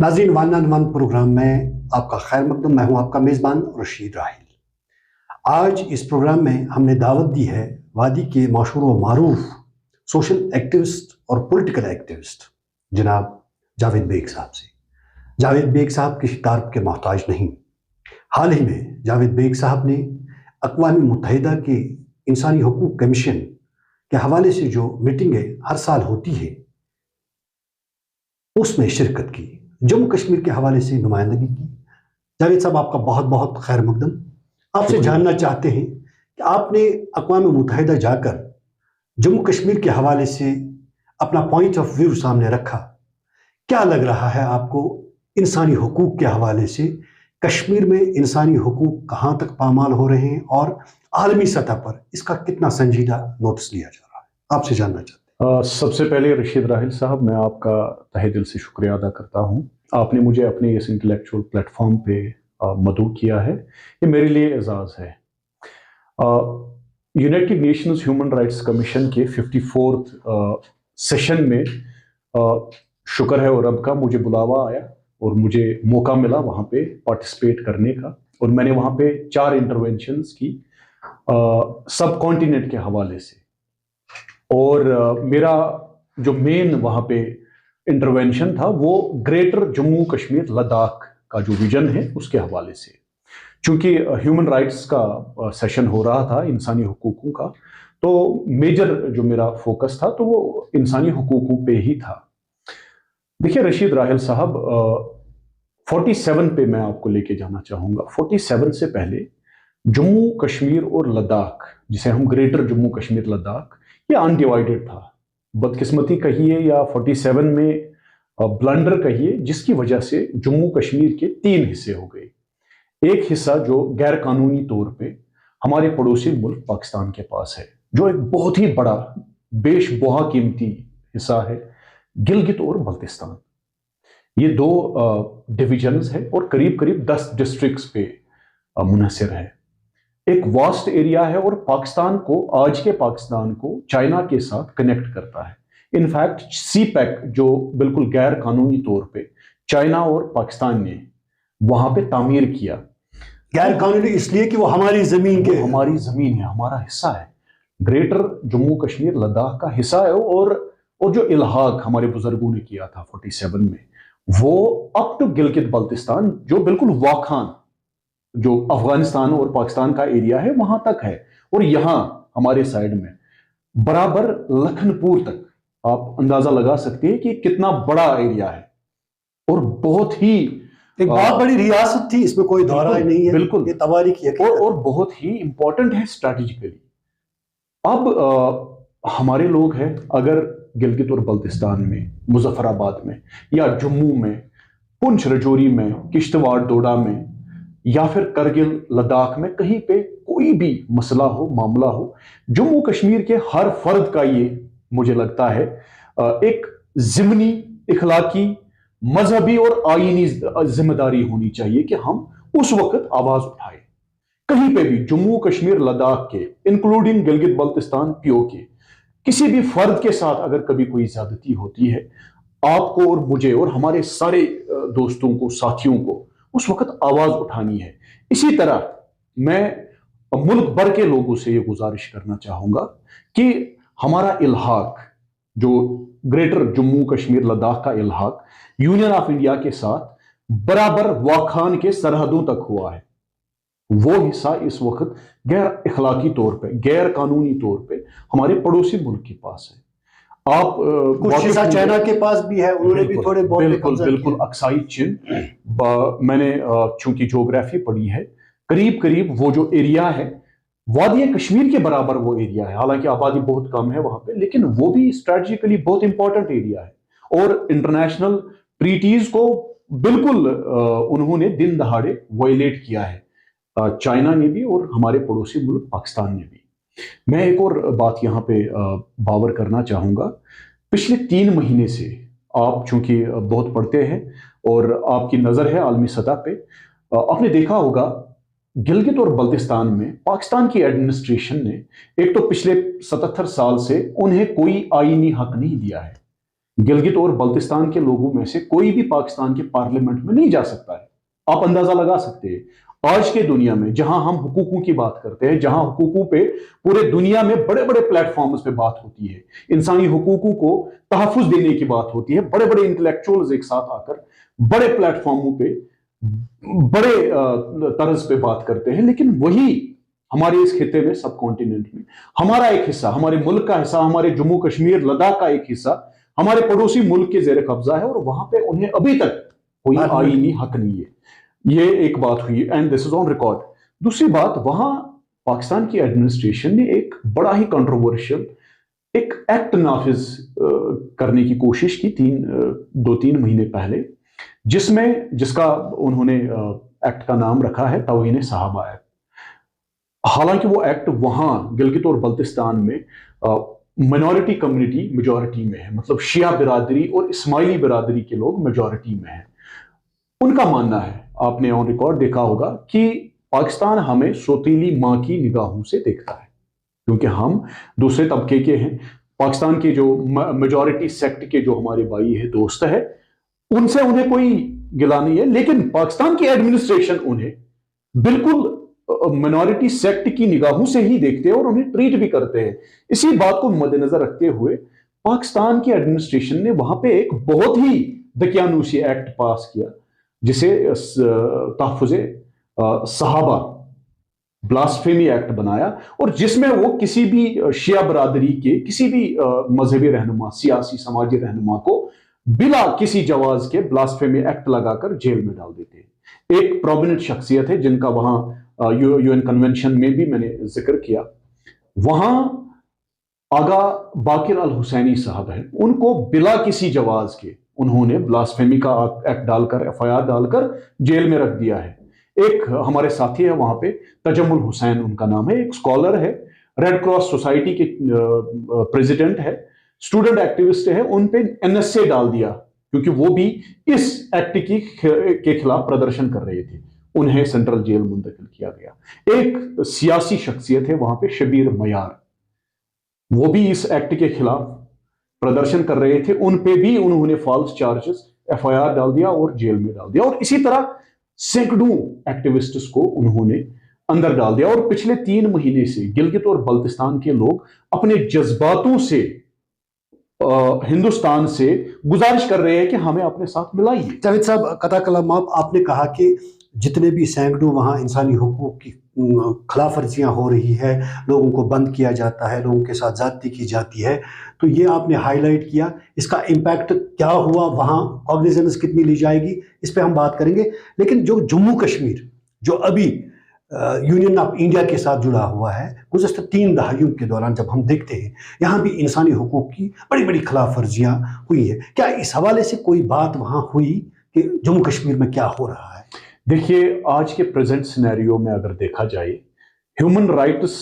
नाज़रीन, one on one programme में आपका खैर मकदम। मैं हूं आपका मेज़बान रशीद राहिल। आज इस प्रोग्राम में हमने दावत दी है वादी के मशहूर व मारूफ सोशल एक्टिविस्ट और पॉलिटिकल एक्टिविस्ट जनाब जावेद बेग साहब से। जावेद बेग साहब किसी तारीफ के मोहताज नहीं। हाल ही में जावेद बेग साहब ने अक़वाम मुत्तहिदा के इंसानी हकूक़ कमीशन के हवाले से जो मीटिंगें हर साल होती है उसमें शिरकत की, जम्मू कश्मीर के हवाले से नुमाइंदगी की। जावेद साहब, आपका बहुत बहुत खैर मकदम। आपसे जानना चाहते हैं कि आपने अक़वाम मुत्तहिदा जाकर जम्मू कश्मीर के हवाले से अपना पॉइंट ऑफ व्यू सामने रखा। क्या लग रहा है आपको इंसानी हकूक़ के हवाले से? कश्मीर में इंसानी हकूक़ कहाँ तक पामाल हो रहे हैं और आलमी सतह पर इसका कितना संजीदा नोटिस लिया जा रहा है? आपसे जानना चाहते हैं। सबसे पहले रशीद राहिल साहब, मैं आपका तहे दिल से शुक्रिया अदा करता हूँ। आपने मुझे अपने इस इंटेलेक्चुअल प्लेटफॉर्म पे मदऊ किया है, ये मेरे लिए एजाज़ है। United Nations human rights commission के 54th सेशन में शुक्र है और रब का मुझे बुलावा आया और मुझे मौका मिला वहाँ पे पार्टिसिपेट करने का। और मैंने वहाँ पे 4 इंटरवेंशंस की सब कॉन्टिनेंट के हवाले से। और मेरा जो मेन वहाँ पे इंटरवेंशन था वो ग्रेटर जम्मू कश्मीर लद्दाख का जो विजन है उसके हवाले से। चूँकि ह्यूमन राइट्स का सेशन हो रहा था, इंसानी हुकूकों का, तो मेजर जो मेरा फोकस था तो वो इंसानी हुकूकों पे ही था। देखिए रशीद राहिल साहब, 47 पे मैं आपको लेके जाना चाहूँगा। 47 से पहले जम्मू कश्मीर और लद्दाख, जिसे हम ग्रेटर जम्मू कश्मीर लद्दाख, ये अनडिवाइडेड था। बदकिस्मती कहिए या 47 में ब्लंडर कहिए, जिसकी वजह से जम्मू कश्मीर के 3 हिस्से हो गए। एक हिस्सा जो गैर कानूनी तौर पे हमारे पड़ोसी मुल्क पाकिस्तान के पास है, जो एक बहुत ही बड़ा बेशबहा कीमती हिस्सा है, गिलगित और बल्तिस्तान। ये 2 डिविजन्स है और करीब करीब 10 डिस्ट्रिक्ट्स पे मुनहसर है। एक वास्ट एरिया है और पाकिस्तान को, आज के पाकिस्तान को चाइना के साथ कनेक्ट करता है। इनफैक्ट सी पैक जो बिल्कुल गैर कानूनी तौर पे चाइना और पाकिस्तान ने वहां पे तामीर किया। गैर कानूनी इसलिए कि वो हमारी ज़मीन के, हमारी ज़मीन है, हमारा हिस्सा है, ग्रेटर जम्मू कश्मीर लद्दाख का हिस्सा है। और जो इल्हाक हमारे बुजुर्गों ने किया था 47 में, वो अप टू गिलगित बल्तिस्तान, जो बिल्कुल वाखान जो अफगानिस्तान और पाकिस्तान का एरिया है वहां तक है। और यहाँ हमारे साइड में बराबर लखनपुर तक, आप अंदाजा लगा सकते हैं कि कितना बड़ा एरिया है। और बहुत ही एक बहुत बड़ी रियासत थी, इसमें कोई दौरा नहीं है। बिल्कुल, ये तवारीख है और बहुत ही इंपॉर्टेंट है स्ट्रैटेजिकली। अब हमारे लोग हैं, अगर गिलगित और बल्तिस्तान में, मुजफ्फराबाद में या जम्मू में, पुंछ रजौरी में, किश्तवाड़ डोडा में या फिर करगिल लद्दाख में कहीं पे कोई भी मसला हो, मामला हो, जम्मू कश्मीर के हर फर्द का ये मुझे लगता है एक ज़िमनी, इखलाकी, मजहबी और आईनी जिम्मेदारी होनी चाहिए कि हम उस वक्त आवाज उठाएं। कहीं पे भी जम्मू कश्मीर लद्दाख के, इंक्लूडिंग गिलगित बल्तिस्तान पीओके, किसी भी फर्द के साथ अगर कभी कोई ज्यादती होती है, आपको और मुझे और हमारे सारे दोस्तों को, साथियों को उस वक्त आवाज उठानी है। इसी तरह मैं मुल्क भर के लोगों से ये गुजारिश करना चाहूंगा कि हमारा इल्हाक, जो ग्रेटर जम्मू कश्मीर लद्दाख का इल्हाक यूनियन ऑफ इंडिया के साथ बराबर वाखान के सरहदों तक हुआ है, वो हिस्सा इस वक्त गैर इखलाकी तौर पे, गैर कानूनी तौर पे हमारे पड़ोसी मुल्क के पास है। आप कुछ हिस्सा चाइना के पास भी है, उन्होंने भी थोड़े बहुत बिल्कुल अक्साई चीन। मैंने चूंकि ज्योग्राफी पढ़ी है, करीब करीब वो जो एरिया है वादी कश्मीर के बराबर वो एरिया है। हालांकि आबादी बहुत कम है वहां पे, लेकिन वो भी स्ट्रेटजिकली बहुत इंपॉर्टेंट एरिया है। और इंटरनेशनल ट्रीटीज को बिल्कुल उन्होंने दिन दहाड़े वायलेट किया है, चाइना ने भी और हमारे पड़ोसी मुल्क पाकिस्तान ने भी। मैं एक और बात यहाँ पे बावर करना चाहूँगा। पिछले 3 महीने से आप चूंकि बहुत पढ़ते हैं और आपकी नज़र है आलमी सतह पे, आपने देखा होगा गिलगित और बल्तिस्तान में पाकिस्तान की एडमिनिस्ट्रेशन ने एक तो पिछले 77 साल से उन्हें कोई आईनी हक नहीं दिया है। گلگت اور بلتستان کے لوگوں میں سے کوئی بھی پاکستان کے پارلیمنٹ میں نہیں جا سکتا ہے. آپ اندازہ لگا سکتے ہیں آج کے دنیا میں جہاں ہم حقوقوں کی بات کرتے ہیں, جہاں حقوقوں پہ پورے دنیا میں بڑے بڑے پلیٹ فارمز پہ بات ہوتی ہے, انسانی حقوقوں کو تحفظ دینے کی بات ہوتی ہے, بڑے بڑے انٹلیکچوئلز ایک ساتھ آ کر بڑے پلیٹ فارموں پہ بڑے طرز پہ بات کرتے ہیں, لیکن وہی ہمارے اس خطے میں سب کانٹیننٹ میں ہمارا ایک حصہ, ہمارے ملک کا حصہ, ہمارے جموں کشمیر لداخ کا ایک حصہ ہمارے پڑوسی ملک کے زیر قبضہ ہے, اور وہاں پہ انہیں ابھی تک کوئی آئینی حق نہیں ہے. یہ ایک بات ہوئی, and this is on record. دوسری بات, وہاں پاکستان کی ایڈمنسٹریشن نے ایک بڑا ہی کنٹروورشل ایک ایکٹ نافذ کرنے کی کوشش کی 2-3 مہینے پہلے, جس کا انہوں نے ایکٹ کا نام رکھا ہے توہین صحابہ ایکٹ. حالانکہ وہ ایکٹ وہاں گلگت اور بلتستان میں مائنورٹی کمیونٹی میجورٹی میں ہے, مطلب شیعہ برادری اور اسماعیلی برادری کے لوگ میجورٹی میں ہیں. ان کا ماننا ہے, آپ نے آن ریکارڈ دیکھا ہوگا, کہ پاکستان ہمیں سوتیلی ماں کی نگاہوں سے دیکھتا ہے کیونکہ ہم دوسرے طبقے کے ہیں. پاکستان کے جو میجورٹی سیکٹ کے جو ہمارے بھائی ہیں, دوست ہے, ان سے انہیں کوئی گلا نہیں ہے, لیکن پاکستان کی ایڈمنسٹریشن انہیں بالکل مائنورٹی سیکٹ کی نگاہوں سے ہی دیکھتے ہیں اور انہیں ٹریٹ بھی کرتے ہیں. اسی بات کو مد نظر رکھتے ہوئے پاکستان کی ایڈمنسٹریشن نے وہاں پہ ایک بہت ہی دقیانوسی ایکٹ پاس کیا, جسے تحفظ صحابہ بلاسفیمی ایکٹ بنایا, اور جس میں وہ کسی بھی شیعہ برادری کے کسی بھی مذہبی رہنما, سیاسی سماجی رہنما کو بلا کسی جواز کے بلاسفیمی ایکٹ لگا کر جیل میں ڈال دیتے ہیں. ایک پرومیننٹ شخصیت ہے جن کا وہاں یو این کنونشن میں بھی میں نے ذکر کیا, وہاں آغا باقر الحسینی صاحب ہیں, ان کو بلا کسی جواز کے انہوں نے بلاسفیمی کا ایکٹ ڈال کر FIR ڈال کر جیل میں رکھ دیا ہے. ایک ہمارے ساتھی ہے وہاں پہ, تجمل حسین ان کا نام ہے, ایک اسکالر ہے, ریڈ کراس سوسائٹی کے پریزیڈنٹ ہے, اسٹوڈنٹ ایکٹیوسٹ ہے, ان پہ NSA ڈال دیا کیونکہ وہ بھی اس ایکٹ کے خلاف پردرشن کر رہے تھے. انہیں سینٹرل جیل منتقل کیا گیا. ایک سیاسی شخصیت ہے وہاں پہ شبیر میار, وہ بھی اس ایکٹ کے خلاف پردرشن کر رہے تھے, ان پہ بھی انہوں نے فالس چارجز FIR ڈال دیا اور جیل میں ڈال دیا. اور اسی طرح سینکڑوں ایکٹیوسٹس کو انہوں نے اندر ڈال دیا. اور پچھلے 3 مہینے سے گلگت اور بلتستان کے لوگ اپنے جذباتوں سے ہندوستان سے گزارش کر رہے ہیں کہ ہمیں اپنے ساتھ ملائیے. جاوید صاحب, قطع کلام آپ نے کہا کہ جتنے بھی سینکڑوں وہاں انسانی حقوق کی خلاف ورزیاں ہو رہی ہے, لوگوں کو بند کیا جاتا ہے, لوگوں کے ساتھ زیادتی کی جاتی ہے, تو یہ آپ نے ہائی لائٹ کیا. اس کا امپیکٹ کیا ہوا, وہاں کاگنیزنس کتنی لی جائے گی, اس پہ ہم بات کریں گے. لیکن جو جموں کشمیر جو ابھی یونین آف انڈیا کے ساتھ جڑا ہوا ہے, گزشتہ 3 دہائیوں کے دوران جب ہم دیکھتے ہیں یہاں بھی انسانی حقوق کی بڑی بڑی خلاف ورزیاں ہوئی ہیں. کیا اس حوالے سے کوئی بات وہاں ہوئی کہ جموں کشمیر میں کیا ہو رہا ہے؟ دیکھیے, آج کے پریزنٹ سینیریو میں اگر دیکھا جائے, ہیومن رائٹس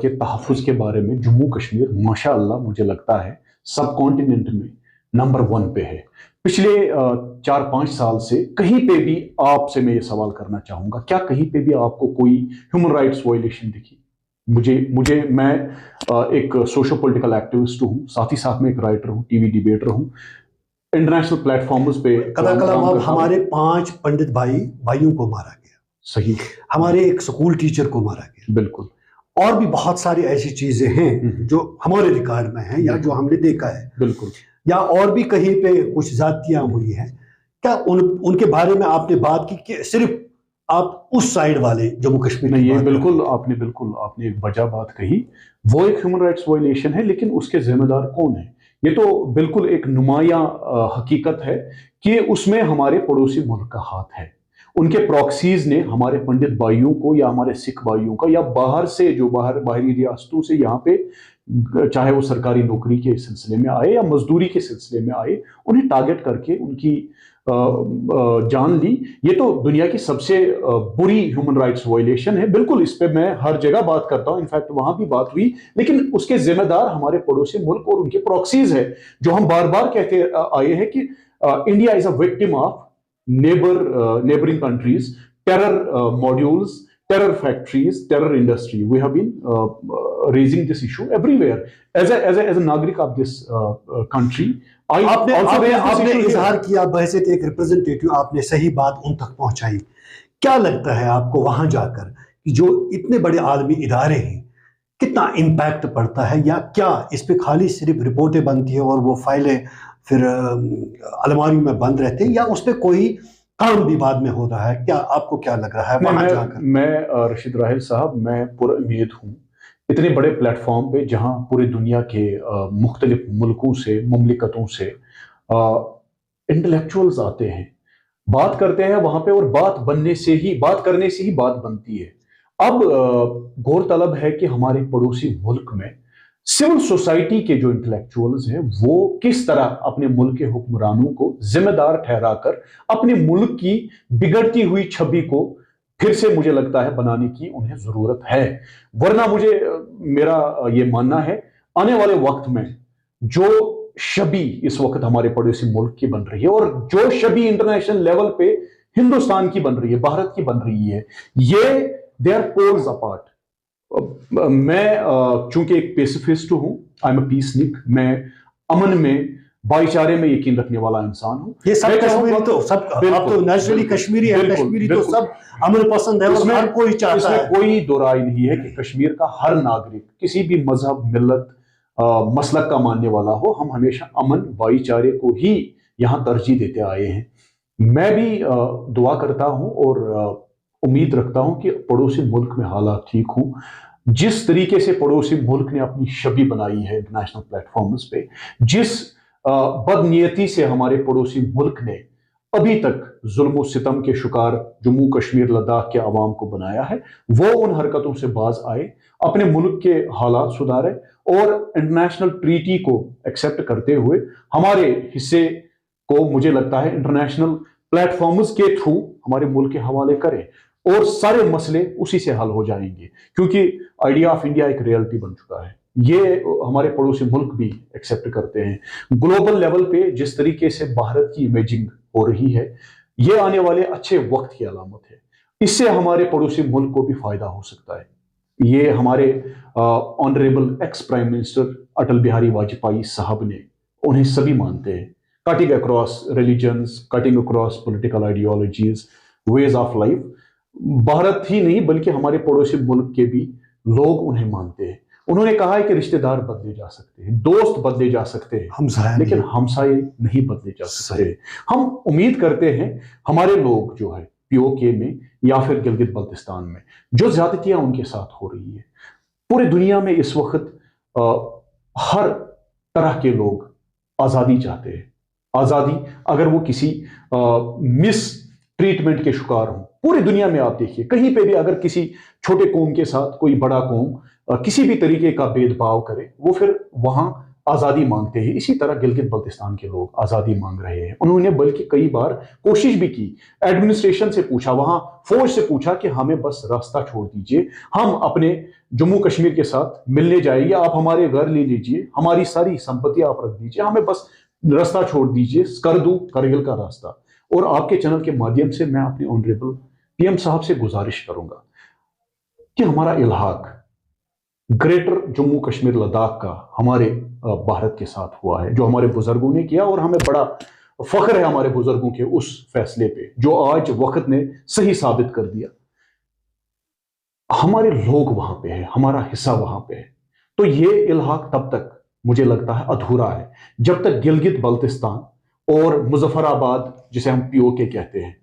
کے تحفظ کے بارے میں جموں کشمیر ماشاء اللہ مجھے لگتا ہے سب کانٹیننٹ میں نمبر 1 پہ ہے. پچھلے 4-5 سال سے کہیں پہ بھی آپ سے میں یہ سوال کرنا چاہوں گا, کیا کہیں پہ بھی آپ کو کوئی ہیومن رائٹس وائلیشن دکھی؟ میں ایک سوشو پولیٹیکل ایکٹیوسٹ ہوں, ساتھ ہی ساتھ میں ایک رائٹر ہوں, ٹی وی ڈیبیٹر ہوں, انٹرنیشنل پلیٹ فارمز پہ ہمارے 5 پنڈت بھائیوں کو مارا گیا, صحیح, ہمارے ایک سکول ٹیچر کو مارا گیا, بالکل, اور بھی بہت ساری ایسی چیزیں ہیں جو ہمارے ریکارڈ میں ہیں یا جو ہم نے دیکھا ہے, بالکل, یا اور بھی کہیں پہ کچھ زیادتیاں ہوئی ہیں. کیا ان کے بارے میں آپ نے بات کی کہ صرف آپ اس سائیڈ والے جموں کشمیر نہیں؟ یہ بالکل آپ نے ایک وجہ بات کہی, وہ ایک ہیومن رائٹس وائلیشن ہے, لیکن اس کے ذمہ دار کون ہیں؟ یہ تو بالکل ایک نمایاں حقیقت ہے کہ اس میں ہمارے پڑوسی ملک کا ہاتھ ہے. ان کے پراکسیز نے ہمارے پنڈت بھائیوں کو یا ہمارے سکھ بھائیوں کا یا باہر سے جو باہری ریاستوں سے یہاں پہ چاہے وہ سرکاری نوکری کے سلسلے میں آئے یا مزدوری کے سلسلے میں آئے, انہیں ٹارگٹ کر کے ان کی جان لی. یہ تو دنیا کی سب سے بری ہیومن رائٹس وائلیشن ہے. بالکل, اس پہ میں ہر جگہ بات کرتا ہوں, انفیکٹ وہاں بھی بات ہوئی, لیکن اس کے ذمہ دار ہمارے پڑوسی ملک اور ان کے پراکسیز ہے, جو ہم بار بار کہتے آئے ہیں کہ India is a victim of neighboring countries, terror modules, terror factories, terror industry. We have been raising this issue everywhere. As a Nagrik of this country, आपने also आपने raised this आपने issue here. इजहार किया बहैसियत एक representative, आपने सही बात उन तक पहुंचाई। क्या लगता है आपको वहां जाकर कि जो इतने बड़े आलमी इदारे हैं कितना इम्पैक्ट पड़ता है, या क्या इस पे खाली सिर्फ रिपोर्टें बनती है और वो फाइलें फिर अलमारी में बंद रहते हैं, या उस पे कोई काम भी बाद में हो रहा है? क्या आपको क्या लग रहा है वहां जाकर? मैं रशीद राहिल साहब, मैं पूरा उम्मीद हूँ इतने बड़े प्लेटफॉर्म पे जहाँ पूरी दुनिया के मुख्तलिफ मुल्कों से, मुमलिकतों से इंटेलेक्चुअल्स आते हैं, बात करते हैं वहां पे, और बात करने से ही बात बनती है। अब गौरतलब है कि हमारे पड़ोसी मुल्क में सिविल सोसाइटी के जो इंटेलेक्चुअल्स हैं वो किस तरह अपने मुल्क के हुक्मरानों को जिम्मेदार ठहराकर अपने मुल्क की बिगड़ती हुई छवि को फिर से, मुझे लगता है, बनाने की उन्हें जरूरत है। वरना मेरा ये मानना है, आने वाले वक्त में जो छवि इस वक्त हमारे पड़ोसी मुल्क की बन रही है और जो छवि इंटरनेशनल लेवल पे हिंदुस्तान की बन रही है, भारत की बन रही है, ये दे आर पोल्स अपार्ट। मैं चूंकि एक पेसिफिस्ट हूं, आई एम अ पीसनिक, मैं अमन में, भाईचारे में यकीन रखने वाला इंसान हूं। ये सब कश्मीरी तो सब, आप तो नेचुरली कश्मीरी है, कश्मीरी तो सब अमन पसंद है और हर कोई चाहता है। इसमें कोई दो राय नहीं है कि कश्मीर का हर नागरिक किसी भी मजहब, मिल्लत, मसलक का मानने वाला हो, हम हमेशा अमन, भाईचारे को ही यहाँ तरजीह देते आए हैं। मैं भी दुआ करता हूँ और उम्मीद रखता हूँ कि पड़ोसी मुल्क में हालात ठीक हों। जिस तरीके से पड़ोसी मुल्क ने अपनी छवि बनाई है इंटरनेशनल प्लेटफॉर्म्स पे, जिस बदनीयती से हमारे पड़ोसी मुल्क ने अभी तक जुल्म सितम के शिकार जम्मू कश्मीर लद्दाख के अवाम को बनाया है, वो उन हरकतों से बाज आए, अपने मुल्क के हालात सुधारे और इंटरनेशनल ट्रीटी को एक्सेप्ट करते हुए हमारे हिस्से को, मुझे लगता है, इंटरनेशनल प्लेटफॉर्म्स के थ्रू हमारे मुल्क के हवाले करें और सारे मसले उसी से हल हो जाएंगे। क्योंकि आइडिया ऑफ इंडिया एक रियलिटी बन चुका है, ये हमारे पड़ोसी मुल्क भी एक्सेप्ट करते हैं। ग्लोबल लेवल पे जिस तरीके से भारत की इमेजिंग हो रही है, ये आने वाले अच्छे वक्त की अलामत है। इससे हमारे पड़ोसी मुल्क को भी फायदा हो सकता है। ये हमारे honourable ex prime minister Atal Bihari Vajpayee साहब ने, उन्हें सभी मानते हैं, cutting across religions, cutting across political ideologies, ways of life. Bharat ही नहीं बल्कि हमारे पड़ोसी मुल्क के भी लोग उन्हें मानते हैं। उन्होंने कहा है कि रिश्तेदार बदले जा सकते हैं, दोस्त बदले जा सकते हैं, लेकिन हमसाये नहीं बदले जा सकते। हम उम्मीद करते हैं हमारे लोग जो है पीओके में या फिर गिलगित बल्तिस्तान में जो ज्यादतियां उनके साथ हो रही है, पूरी दुनिया में इस वक्त हर तरह के लोग आजादी चाहते हैं। आजादी, अगर वो किसी मिस ट्रीटमेंट के शिकार हों, पूरी दुनिया में आप देखिए, कहीं पे भी अगर किसी छोटे कौम के साथ कोई बड़ा कौम किसी भी तरीके का भेदभाव करे, वो फिर वहां आजादी मांगते हैं। इसी तरह गिलगित बल्तिस्तान के लोग आजादी मांग रहे हैं। उन्होंने बल्कि कई बार कोशिश भी की, एडमिनिस्ट्रेशन से पूछा, वहां फौज से पूछा कि हमें बस रास्ता छोड़ दीजिए, हम अपने जम्मू कश्मीर के साथ मिलने जाएंगे, आप हमारे घर ले लीजिए, हमारी सारी संपत्ति आप रख दीजिए, हमें बस रास्ता छोड़ दीजिए, कर दूं करगिल का रास्ता। और आपके चैनल के माध्यम से मैं अपने ऑनरेबल पीएम साहब से गुजारिश करूंगा कि हमारा इल्हाक ग्रेटर जम्मू कश्मीर लद्दाख का हमारे भारत के साथ हुआ है, जो हमारे बुजुर्गों ने किया, और हमें बड़ा फख्र है हमारे बुजुर्गों के उस फैसले पे जो आज वक्त ने सही साबित कर दिया। हमारे लोग वहां पे हैं, हमारा हिस्सा वहां पे है, तो ये इल्हाक तब तक मुझे लगता है अधूरा है जब तक गिलगित बल्तिस्तान और मुजफ्फराबाद, जिसे हम पीओके कहते हैं,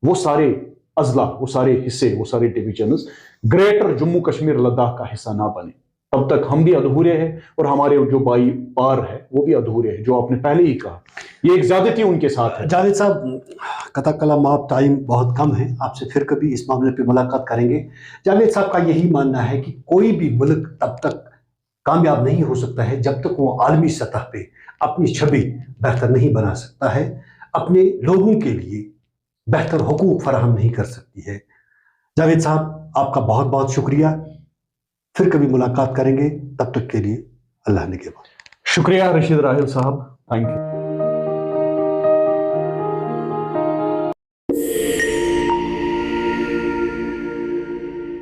वो सारे अजला, वो सारे हिस्से, वो सारे डिविजन्स ग्रेटर जम्मू कश्मीर लद्दाख का हिस्सा ना बने, तब तक हम भी अधूरे हैं और हमारे जो भाई पार है वो भी अधूरे हैं। जो आपने पहले ही कहा, ये एक ज्यादती उनके साथ है। जावेद साहब, कथा कलाम आप, टाइम बहुत कम है, आपसे फिर कभी इस मामले पे मुलाकात करेंगे। जावेद साहब का यही मानना है कि कोई भी मुल्क तब तक कामयाब नहीं हो सकता है जब तक वो आलमी सतह पे अपनी छवि बेहतर नहीं बना सकता है, अपने लोगों के लिए बेहतर हुकूक फराहम नहीं कर सकती है। जावेद साहब, आपका बहुत बहुत शुक्रिया, फिर कभी मुलाकात करेंगे, तब तक के लिए अल्लाह ने के बाद। शुक्रिया रशीद राहिल साहब, थैंक यू।